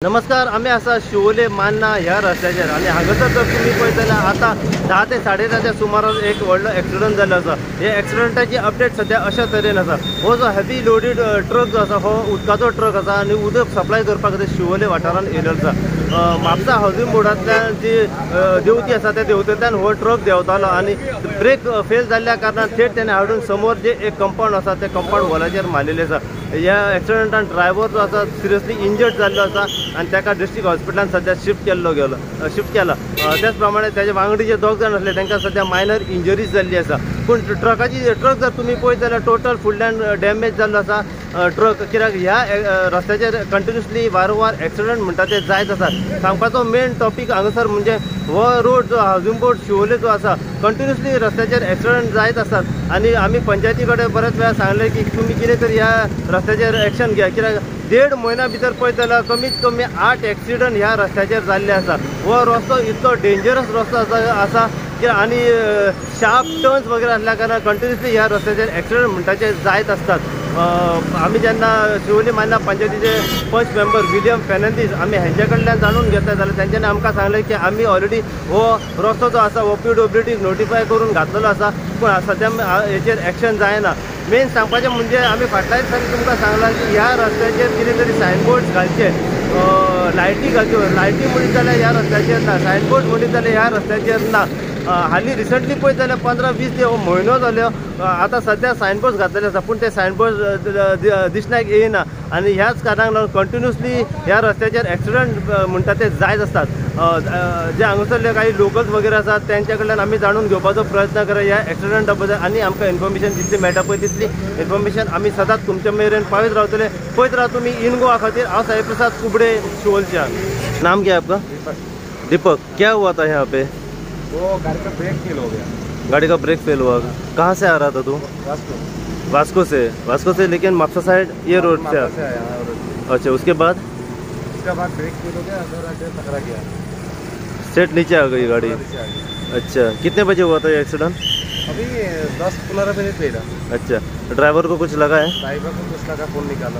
नमस्कार, आम्ही असा शिवोले मान्ना ह्या रस्त्याचेर आणि हांगासर जर तुम्ही पळयत जाल्यार आता 10 ते 10:30च्या सुमारास एक व्हडलो एक्सिडंट जाल्लो आसा। हे एक्सिडंटाची अपडेट सध्या अशा तरेन आसा। हो जो हेवी लोडेड ट्रक जो आसा हो उदकाचो ट्रक आसा आणि उदक सप्लाय करपाक खातीर शिवोले वाठारांत येयल्लो आसा। म्हापसा हावजिंग बोर्डांतल्यान जी देवती आसा त्या देवतेंतल्यान हो ट्रक देंवतालो आणि ब्रेक फेल जाल्ल्या कारणान थेट तेणे हाडून समोर जे एक कंपाऊंड आसा ते कंपाऊंड वॉलाचेर मारलेले आसा। ह्या एक्सिडंटान ड्रायव्हर जो आसा सिरियसली इंजर्ड जाल्लो आसा आणि ताका डिस्ट्रिक्ट हॉस्पिटलान सध्या शिफ्ट केला। त्याच प्रमाणे त्याचे वांगडी जे 2 जाण आसले तांकां सध्या मायनर इंजरीज जाल्ली आसा। पूण ट्रक जर तुम्ही पळयत जाल्यार टोटल फुडल्यान डॅमेज जाल्लो आसा ट्रक। कित्याक ह्या रस्त्याचेर कंटिन्युअसली वारंवार एक्सिडंट म्हणटा ते जायत आसात। सांगपाचो मेन टॉपिक हांगासर म्हणजे हो रोड जो हावजिंग बोर्ड शिवोले जो आसा कंटिन्युअसली रस्त्याचेर एक्सिडंट जायत आसात आणि आम्ही पंचायती कडेन बरेच वेळा सांगले की तुम्ही कितें तरी ह्या रस्त्याचेर एक्शन घ्या। कित्याक 1.5 म्हयन्या भितर पळयत जाल्यार कमीत कमी 8 एक्सिडंट ह्या रस्त्याचेर जाल्ले आसा। हो रस्तो इतको डेंजरस रस्तो आसा आणि शार्प टर्न्स वगैरे असल्या कारणान कंटिन्युअसली ह्या रस्त्याचेर एक्सिडंट म्हणटाचे जायत असतात। आम्ही जेन्ना शिवोले मान्ना पंचायतीचे पंच मेंबर विलियम फेर्नांडीस आम्ही हेंचे कडल्यान जाणून घेतले जाल्यार तेंच्यांनी आमकां सांगले की आम्ही ऑलरेडी हो रस्तो जो आसा OPWDक नोटिफाय करून घातलेलो आसा, पूण सध्या हेचेर एक्शन जायना। मेन सांगपाचें म्हणजे आम्ही फाटल्याच दिसांनी तुमकां सांगलां की ह्या रस्त्याचेर कितें तरी सायनबोर्ड्स घालचे, लायटी घालच्यो। लायटी म्हणीत जाल्यार ह्या रस्त्याचेर ना, सायनबोर्ड म्हणीत जाल्यार ह्या रस्त्याचेर ना। हालीं रिसंटली पळयत जाल्यार 15-20 म्हयनो जाल्यो आता सध्या सायनबोर्ड्स घातलेले आसा, पूण ते सायनबोर्ड्स दिसण्याक येयना आणि ह्याच कारणाक लागून कंटिन्युअसली ह्या रस्त्याचेर एक्सिडंट म्हणटा ते जायत असतात। जे हांगासरले काही लोकल्स वगैरे आसात त्यांच्या कडल्यान आम्ही जाणून घेवपाचो प्रयत्न करा ह्या एक्सिडंटा बद्दल आणि आमकां इन्फॉर्मेशन जितली मेळटा पळय तितली इन्फॉर्मेशन आम्ही सदांच तुमच्या मेरेन पावयत रावतले। पळयत राहा तुम्ही इन गोवा खातीर। हांव साई प्रसाद कुबडे शिवोलच्या। नाम क्या है आपका? दीपक। क्या हुआ था यहाँ पे? वो गाड़ी का ब्रेक फेल हो गया। गाड़ी का ब्रेक फेल हुआ। कहाँ से आ रहा था तू? वास्को से। लेकिन मापसा साइड ये रोड से आया। अच्छा, उसके बाद ब्रेक फेल हो गया, टकरा गया, स्ट्रेट नीचे आ गई गाड़ी। अच्छा, कितने बजे हुआ था ये एक्सीडेंट? अभी 10-15 मिनट पहले। अच्छा, ड्राइवर को कुछ लगा है? ड्राइवर को कुछ लगा, फोन निकाला,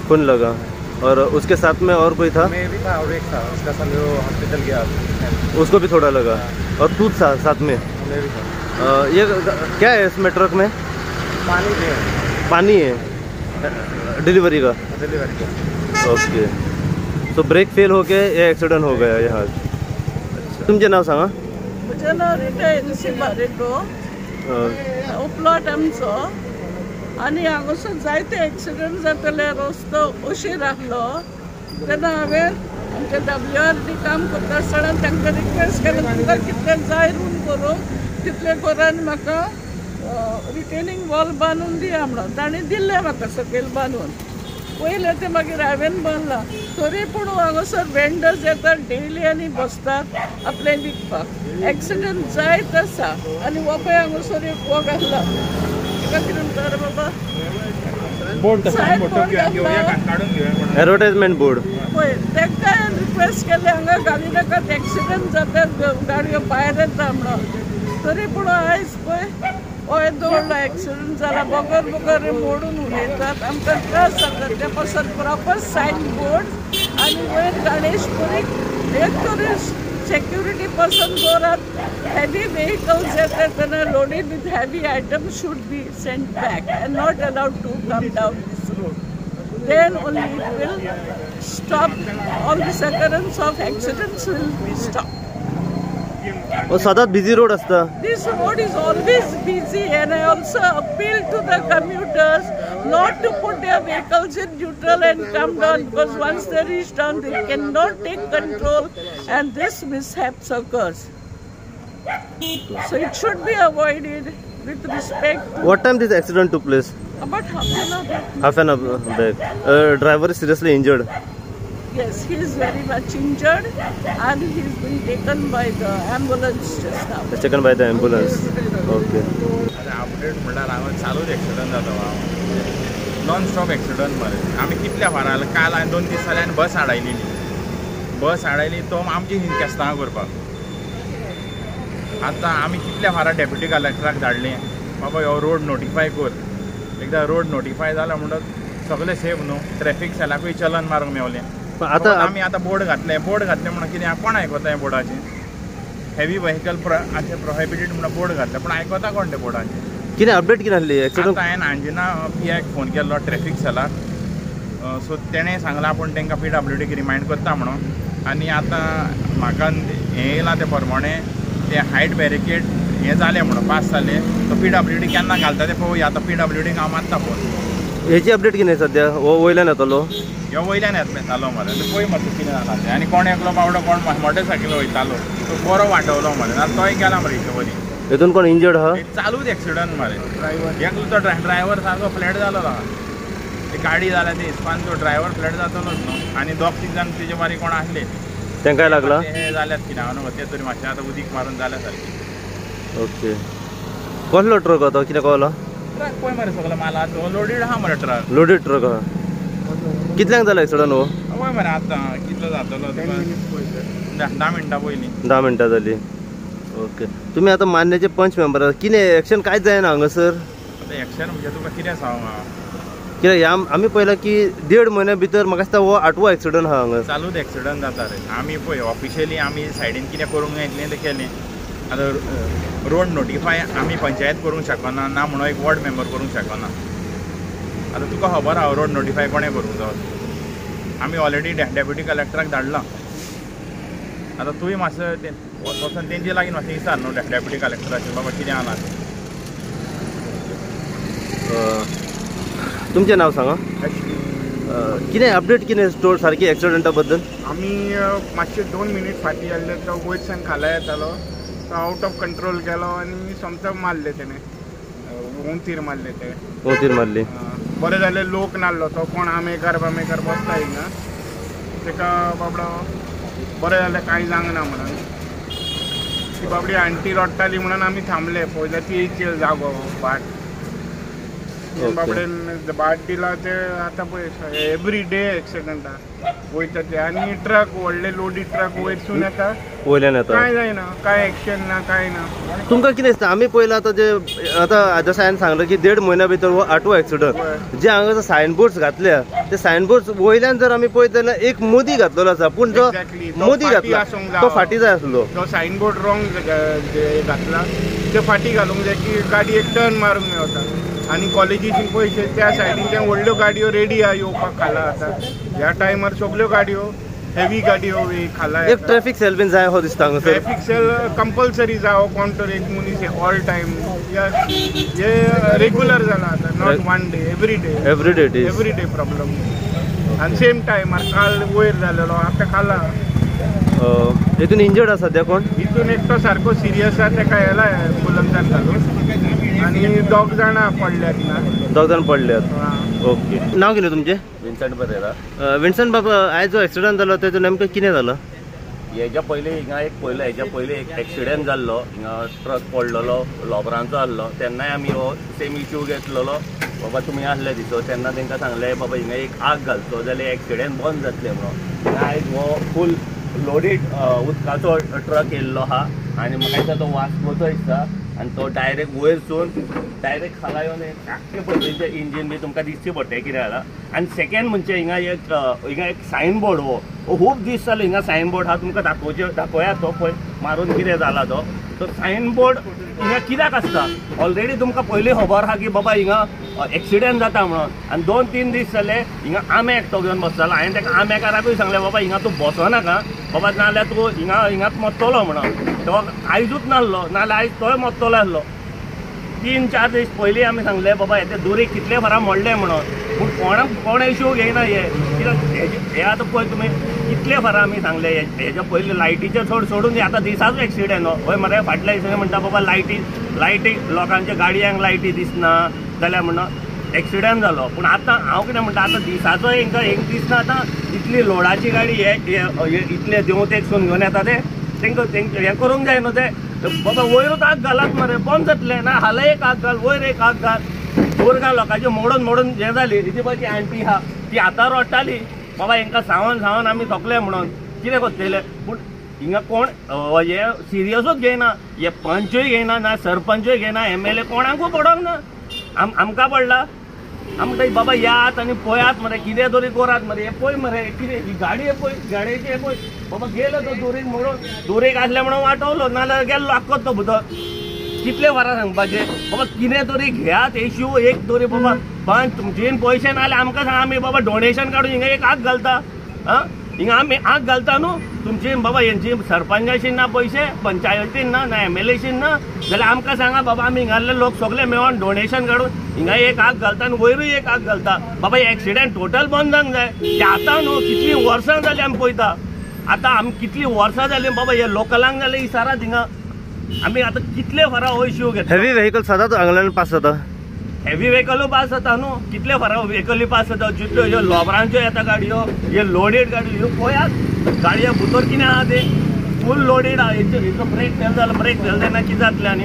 खून लगा। और उसके साथ में और कोई था? मैं भी था और एक था, उसका साथ में वो हॉस्पिटल गया, उसको भी थोड़ा लगा। और तू साथ में? मैं भी था। ये क्या है इसमें ट्रक में? पानी है डिलीवरी का। ओके, तो ब्रेक फेल हो के ये एक्सीडेंट हो गया यहाँ। अच्छा, तुमचे नाव सांगा? म्हजें नाव रिटा एनसी बारेटो, उपलॉट आमचो। आनी हांगासर जायते एक्सिडंट जातले, रस्तो उशीर आसलो तेन्ना हांवें आमचे WRD काम करता आसतना तांकां रिक्वेस्ट केलें तुमकां कितलें जाय रूम करूंक तितलें कर आनी म्हाका रिटेनिंग वॉल बांदून दिया म्हणून तांणी दिल्लें म्हाका सकयल बांदून। पयलें तें मागीर हांवें बांदलां, तरी पूण हांगासर वेंडर्स येतात डेली आनी बसतात आपलें विकपाक। एक्सिडंट जायत आसा आनी हो पळय हांगासर एक वो घातला, एडवर्टाइजमेंट बोर्ड पळय तांकां रिक्वेस्ट केलें हांगा घाली नाकात, एक्सिडंट जातात गाडयो भायर येता म्हणून। तरी पूण आयज पळय हो दवरला, एक्सिडंट जाला, बगर मोडून उडयतात, आमकां त्रास जातात। ते पासून प्रॉपर सायन बोर्ड आनी वयर गणेशपुरीक एक तरी security person दवरात। heavy vehicles येतात तेन्ना loaded with heavy items should be sent back and not allowed to come down this road. Then only it will stop, all this occurrence of accidents will be stopped. और सदांच busy road असता। This road is always busy and I also appeal to the commuters not to put their vehicles in neutral and come down, because once they reach down they cannot take control and this mishaps occurs. So it should be avoided with respect. What time this accident took place? About half an hour back. Driver is seriously injured. Yes, he is very much injured and he is being taken by the ambulance just now. Taken by the ambulance. Okay. Update म्हणल्यार हांगा चालूच accident जाता, non stop accident मरे। आमी कितल्या फार काल 2 दीस जाले आनी बस हाडायली तो आमची हिंदकेस्तां करपाक। आतां आमी कितल्या फार डेप्युटी कलेक्टराक धाडलें, बाबा हो रोड नोटिफाय कर। एकदां रोड नोटिफाय जाला म्हणटच सगळे सेफ न्हू, ट्रॅफिक सेलाकूय चलन मारूंक मेवलें। आता आमी आतां बोर्ड घातले म्हणून कितें कोण आयकता हें बोर्डाचें हेवी व्हेकल प्रोहिबिटेड म्हणून बोर्ड घातले पूण आयकता कोण तें बोर्डाचें कितें अपडेट कितें आसली एक्सिडेंट हांवें अंजना पियाक फोन केल्लो ट्रॅफिक सेलाक सो तेणें सांगलां आपूण तांकां PWDक रिमायंड करता म्हणून आनी आतां म्हाका हें येयलां ते प्रमाणे ते हायट बॅरिकेड हें जालें म्हणून पास जालें तो PWD केन्ना घालता तें पळोवया आतां PWDक हांव मारता फोन हेची अपडेट कितें सद्या हो वयल्यान येतलो ह्यो वयल्यान येतालो मरे पळय मरे कितें जालां तें आनी कोण एकलो बावडो कोण मोटरसायकल वयतालो तो बरो वाटवलो मरे आतां तोय गेला मरे हिशोबानी हितून कोण इंजर्ड आहा चालूच एक्सिडंट मरे एकलो तो ड्रायव्हर सारको फ्लॅट जालो ती गाडी जाल्या ती हिसपान तो ड्रायव्हर फ्लॅट जातलोच न्हू आनी 2-3 जाण तेजे बारी कोण आसले तांकांय लागला हे जाल्यात कितें हांव न्हू ते तरी मातशें आतां उदीक मारून जाल्या सारकी ओके कसलो ट्रक हो तो कितें कळलो ट्रक पळय मरे सगळो माला तो लोडीड आहा मरे ट्रक लोडेड ट्रक आहा कितल्यांक जाला एक्सिडंट हो पळय मरे आतां कितलो जातलो 10 मिनटां पयलीं 10 मिनटां जाली ओके तुमी आतां मान्याचे पंच मेंबर आसा कितें एक्शन कांयच जायना हांगासर आतां एक्शन म्हणजे तुका कितें सांगू कित्याक आमी पळयलां की 1.5 म्हयन्या भितर म्हाका दिसता हो 8वो एक्सिडंट आहा हांगा चालूच एक्सिडंट जाता रे आमी पळय ऑफिशियली आमी सायडीन कितें करूंक जाय इतलें तें केलें आतां रोड नोटिफाय आमी पंचायत करूंक शकना ना म्हणून एक वॉर्ड मेंबर करूंक शकना आतां तुका खबर आहा रोड नोटिफाय कोणें करूंक जाय आमी ऑलरेडी डेप्युटी कलेक्टराक धाडलां आतां तुवें मातसो वचून तेंचे लागीं मातशें विचार न्हू डेप्युटी कलेक्टराचें बाबा कितें जालां तुमचें नांव सांगा कितें अपडेट कितें स्टोर सारकी एक्सिडंटा बद्दल आमी मातशे 2 मिनीट फाटीं आसले तो वयरच्यान खाला येतालो तो आउट ऑफ कंट्रोल केलो आनी सोमतो मारले तेणें उंतीर मारले ते उंतीर मारली बरें जालें लोक नासलो तो कोण आमेकार बसता हिंगा तेका बाबडो बरें जालें कांय जावंक ना म्हणून ती बाबडी आंटी रडटाली म्हणून आमी थांबले पयलीं ती येयची जागो बाट बाबडेन बाट दिला ते आतां पळय एवरी डे एक्सिडंटा वयता ते आनी ट्रक व्हडले लोडी ट्रक वयरसून येता वयल्यान येता कांय जायना कांय एक्शन ना कांय ना तुमकां कितें दिसता आमी पयलां आतां जे आतां जशें हांवें सांगलें की 1.5 म्हयन्या भितर हो 8वो एक्सिडंट जे हांगा सायन बोर्ड्स घातल्या ते सायन बोर्ड्स वयल्यान जर आमी पळयत जाल्यार एक मोदी घातलेलो आसा पूण जो मोदी घातला तो फाटी जाय आसलो तो सायन बोर्ड रॉंग घातला ते फाटी घालूंक जाय की गाडयेक टर्न मारूंक मेळटा आनी कॉलेजीचे पयशे त्या सायडीच्यान व्हडल्यो गाडयो रेडी आहा येवपाक खाला आतां ह्या टायमार सगल्यो गाडयो हेवी गाडयो खाला एक ट्रॅफिक सेल बीन जाय हो दिसता हांगासर ट्रॅफिक सेल कंपल्सरी जावो कावंटर एक मनीस ऑल टायम हे रेग्युलर जाला आतां not 1 day every day problem आनी सेम टायमार काल वयर जालेलो आतां खाला हितून इंजर्ड आसा सद्या कोण हितून एकटो सारको सिरियस आहा तेका येला एम्बुलन्सान घालून आनी 2 जाणां पडल्यात ना 2 जाण पडल्यात ओके नांव कितें तुमचें विन्संट बरेरा विन्सन बाबा आयज जो एक्सिडंट जालो तेजो नेमकें कितें जालो हेच्या पयलीं हिंगा हेच्या पयलीं एक एक्सिडेंट जाल्लो हिंगा ट्रक पडलेलो लोबरांचो आसलो तेन्नाय आमी हो सेम इश्यू घेतलेलो बाबा तुमी आसले दिसो तेन्ना तांकां सांगलें बाबा हिंगा एक आग घालचो जाल्यार एक्सिडेंट बंद जातलें म्हणून आयज हो फूल लोडीड उदकाचो ट्रक येयल्लो आहा आनी म्हाका दिसता तो वास्कोचो दिसता आनी तो डायरेक्ट वयरसून डायरेक्ट खाला येवन आख्खे पद्दतीचें इंजीन बी तुमकां दिसची पडटा कितें जाला आनी सेकेंड म्हणजे हिंगा एक सायन बोर्ड हो खूब दीस जाले हिंगा सायन बोर्ड हा तुमकां दाखोवया तो पळय मारून कितें जाला तो सायन बोर्ड हिंगा कित्याक आसता ऑलरेडी तुमकां पयलीं खबर आहा की बाबा हिंगा एक्सिडेंट जाता म्हणून आनी 2-3 दीस जाले हिंगा आंबे एकटो घेवन बसतालो हांवें ताका आंबेकाराकूय सांगलें बाबा हिंगा तूं बसनाका बाबा नाल्यार तूं हिंगाच मरतलो म्हणून तो आयजूच नासलो नाल्यार आयज तोय मरतलो आसलो 3-4 दीस पयलीं आमी सांगलें बाबा हेचे दुरी कितले फरां मोडले म्हणून पूण कोण इश्यू घेयना हे आतां पळय तुमी कितले फरां आमी सांगले हेच्या पयलीं लायटीचे सोडून आतां दिसाचो एक्सिडेंट हय मरे फाटल्या दिसांनी म्हणटा बाबा लायटी लोकांच्या गाडयांक लायटी दिसना जाल्यार म्हणून एक्सिडेंट जालो पूण आतां हांव कितें म्हणटा आतां दिसाचो हांकां एक दिसना आतां इतली लोडाची गाडी हे इतले देंवतेकसून घेवन येता ते तांकां हें करूंक जाय न्हू ते बाबा वयरूच आग घालात मरे बंद जातलें ना हाला एक आग घाल वयर एक आग घाल गोरगांव लोकांचे मोडून हें जाली हेची पळय ती आंटी आहा ती आतां रडटाली बाबा हांकां सावन आमी थकले म्हणून कितें करतले पूण हिंगा कोण हे सिरियसूच घेयना हे पंचूय घेयना ना सरपंचूय घेयना MLA कोणाकूय पडोंक ना आमकां पडला आमकां बाबा यात आनी पळयात मरे कितें तरी करात मरे हे पळय मरे कितें ही गाडी हे पळय गाडयेची हे पळय बाबा गेलो तो दुरीक म्हणून दुरीक आसले म्हणून वाटवलो नाल्यार गेल्लो आख्खोच तो भितर कितले वरां सांगपाचे बाबा कितें तरी घेयात इश्यू एक तरी बाबा पण तुमचेन पयशे ना जाल्यार आमकां सांगा आमी बाबा डोनेशन काडून हिंगा एक आग घालता हिंगा आमी आग घालता न्हू तुमची बाबा हेंची सरपंचाशीन ना पयशे पंचायतीन ना एमएलएशीन ना जाल्यार आमकां सांगा बाबा आमी हिंगाले लोक सगळे मेळोन डोनेशन काडून हिंगा एक आग घालता आनी वयरूय एक आग घालता बाबा एक्सिडेंट टोटल बंद जावंक जाय ते आतां न्हू कितलीं वर्सां जालीं आमी पळयता आतां आमी कितलीं वर्सां जालीं बाबा हे लोकलांक जाल्यार इसारात हिंगा आमी आतां कितले फरां हो इश्यू घेता हेवी व्हेकल सदांच हांगल्यान पास जाता हेवी व्हेकलूय पास जाता न्हू कितले फरां व्हेकलूय पास जाता जितल्यो ह्यो लोबरांच्यो येता गाडयो ह्यो लोडेड गाडयो ह्यो पळयात गाडयो भितर कितें आहा ते फूल लोडेड आहा हेचो ब्रेक फेल जालो ब्रेक फेल जायना कितें जातलें आनी